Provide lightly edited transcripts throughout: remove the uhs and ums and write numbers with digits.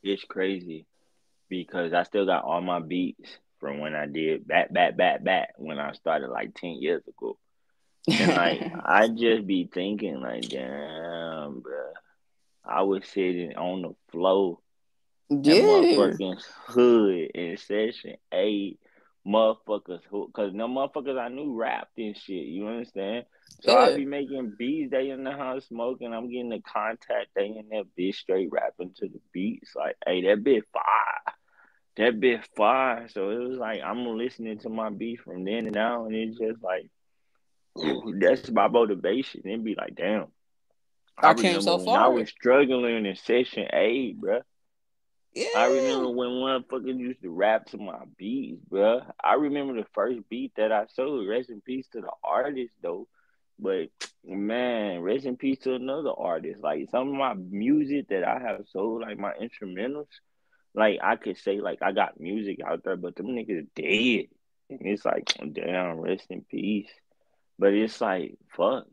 it's crazy because I still got all my beats from when I did back when I started like 10 years ago. And like I just be thinking like, damn, bro, I was sitting on the floor and Yeah, motherfucking hood in session 8, motherfuckers who, cause no motherfuckers I knew rapped and shit. You understand? So I yeah, be making beats. They in the house smoking. I'm getting the contact. They in that bitch straight rapping to the beats. Like, hey, that bit fire. That bit fire. So it was like I'm listening to my beats from then and now, and it's just like that's my motivation. It be like, damn. I I came remember so when I far. was struggling in session 8, bruh. I Yeah, remember when motherfuckers used to rap to my beats, bruh. I remember the first beat that I sold. Rest in peace to the artist, though. But man, rest in peace to another artist. Like some of my music that I have sold, like my instrumentals, like I could say, like I got music out there, but them niggas dead. And it's like, damn, rest in peace. But it's like, fuck.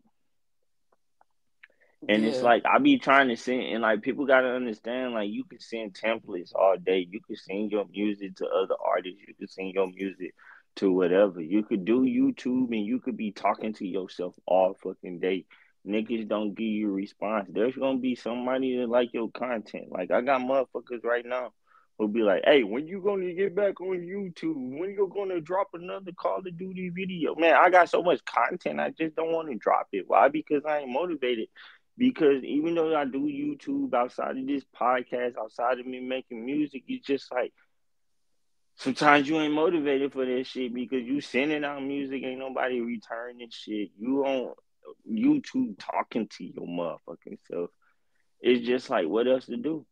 And it's yeah, like I be trying to send, and like people gotta understand, like you can send templates all day. You can send your music to other artists. You can send your music to whatever. You could do YouTube, and you could be talking to yourself all fucking day. Niggas don't give you a response. There's gonna be somebody that like your content. Like I got motherfuckers right now who'll be like, "Hey, when you gonna get back on YouTube? When you gonna drop another Call of Duty video?" Man, I got so much content. I just don't want to drop it. Why? Because I ain't motivated, because even though I do YouTube outside of this podcast, outside of me making music, it's just like sometimes you ain't motivated for that shit because you sending out music, ain't nobody returning shit. You on YouTube talking to your motherfucking self. It's just like what else to do?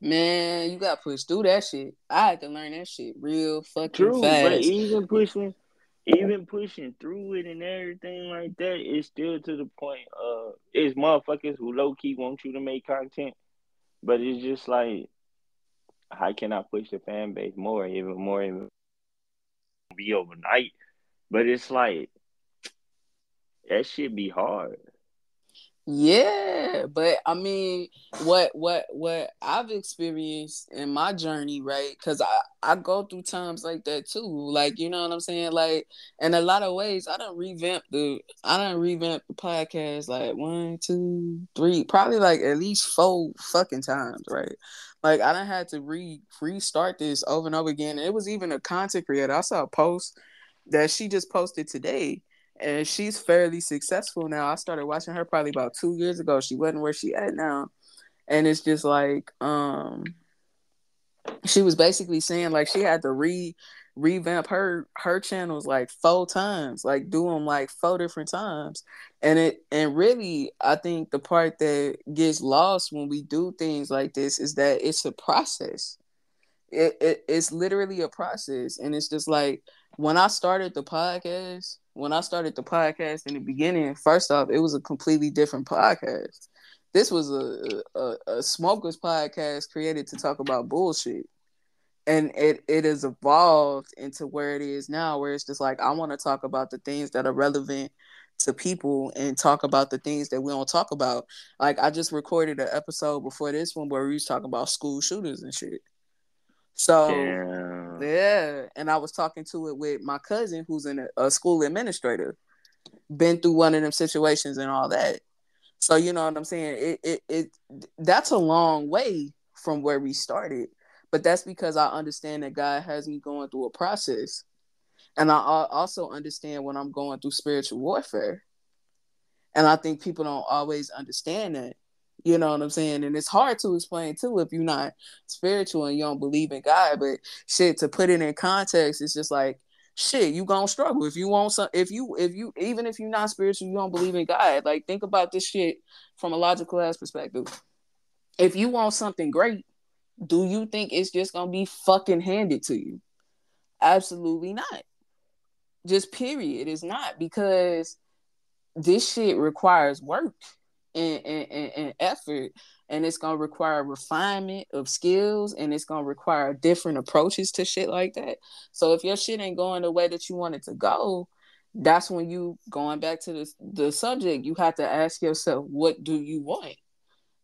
man, you got pushed through that shit. I had to learn that shit real fucking True, but fast. even pushing through it and everything like that, it's still to the point of it's motherfuckers who low key want you to make content, but it's just like how can I push the fan base more, even be overnight? But it's like that shit be hard. Yeah, but I mean, what I've experienced in my journey, right? Because I go through times like that too. Like, you know what I'm saying? Like, in a lot of ways, I don't revamp the podcast like one, two, three, probably like at least 4 fucking times, right? Like, I done had to restart this over and over again. It was even a content creator. I saw a post that she just posted today, and she's fairly successful now. I started watching her probably about 2 years ago. She wasn't where she at now. And it's just like, she was basically saying like she had to revamp her channels like 4 times, like do them like 4 different times. And really, I think the part that gets lost when we do things like this is that it's a process. It's literally a process. And it's just like when I started the podcast in the beginning, first off, it was a completely different podcast. This was a smokers podcast created to talk about bullshit. And it has evolved into where it is now, where it's just like I want to talk about the things that are relevant to people and talk about the things that we don't talk about. Like I just recorded an episode before this one where we was talking about school shooters and shit. So Damn. yeah, and I was talking to it with my cousin who's in a school administrator, been through one of them situations and all that. So you know what I'm saying? That's a long way from where we started, but that's because I understand that God has me going through a process, and I also understand when I'm going through spiritual warfare, and I think people don't always understand that. You know what I'm saying? And it's hard to explain too if you're not spiritual and you don't believe in God. But shit, to put it in context, it's just like shit, you gonna struggle. If you want some if you even if you're not spiritual, you don't believe in God. Like think about this shit from a logical ass perspective. If you want something great, do you think it's just gonna be fucking handed to you? Absolutely not. Just period. It's not, because this shit requires work and effort, and it's gonna require refinement of skills, and it's gonna require different approaches to shit like that. So if your shit ain't going the way that you want it to go, that's when you going back to the subject, you have to ask yourself, what do you want?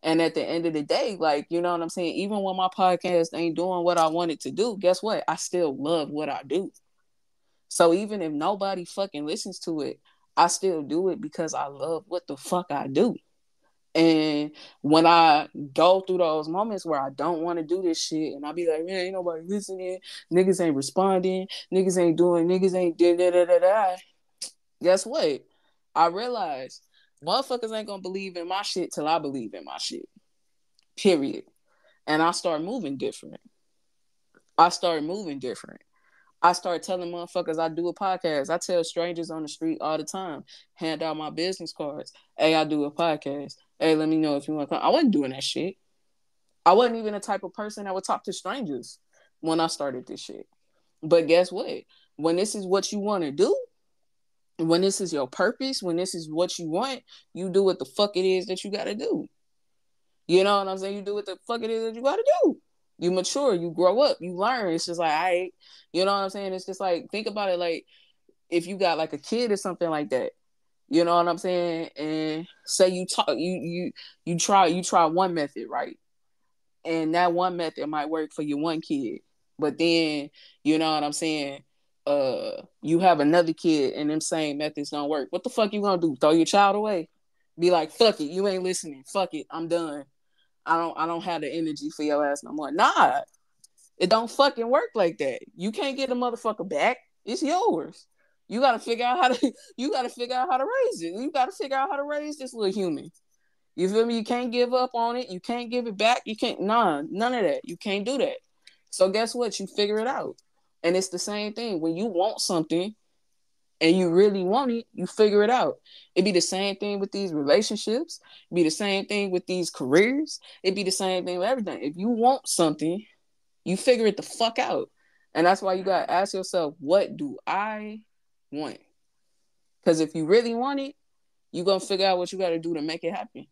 And at the end of the day, like, you know what I'm saying? Even when my podcast ain't doing what I want it to do, guess what? I still love what I do. So even if nobody fucking listens to it, I still do it because I love what the fuck I do. And when I go through those moments where I don't want to do this shit, and I be like, man, ain't nobody listening, niggas ain't responding, niggas ain't doing, niggas ain't da da da da da. Guess what? I realize motherfuckers ain't gonna believe in my shit till I believe in my shit. Period. And I start moving different. I started moving different. I start telling motherfuckers I do a podcast. I tell strangers on the street all the time, hand out my business cards. Hey, I do a podcast. Hey, let me know if you want to come. I wasn't doing that shit. I wasn't even the type of person that would talk to strangers when I started this shit. But guess what? When this is what you want to do, when this is your purpose, when this is what you want, you do what the fuck it is that you got to do. You know what I'm saying? You do what the fuck it is that you got to do. You mature, you grow up, you learn. It's just like, you know what I'm saying? It's just like, think about it like if you got like a kid or something like that. You know what I'm saying? And say you talk, you try one method, right? And that one method might work for your one kid, but then you know what I'm saying? You have another kid and them same methods don't work. What the fuck you gonna do? Throw your child away? Be like, fuck it, you ain't listening. Fuck it, I'm done. I don't have the energy for your ass no more. Nah, it don't fucking work like that. You can't get a motherfucker back. It's yours. You gotta figure out how to raise it. You gotta figure out how to raise this little human. You feel me? You can't give up on it. You can't give it back. You can't none of that. You can't do that. So guess what? You figure it out. And it's the same thing. When you want something and you really want it, you figure it out. It'd be the same thing with these relationships. It'd be the same thing with these careers. It'd be the same thing with everything. If you want something, you figure it the fuck out. And that's why you gotta ask yourself, what do I want? Because if you really want it, you're gonna figure out what you gotta do to make it happen.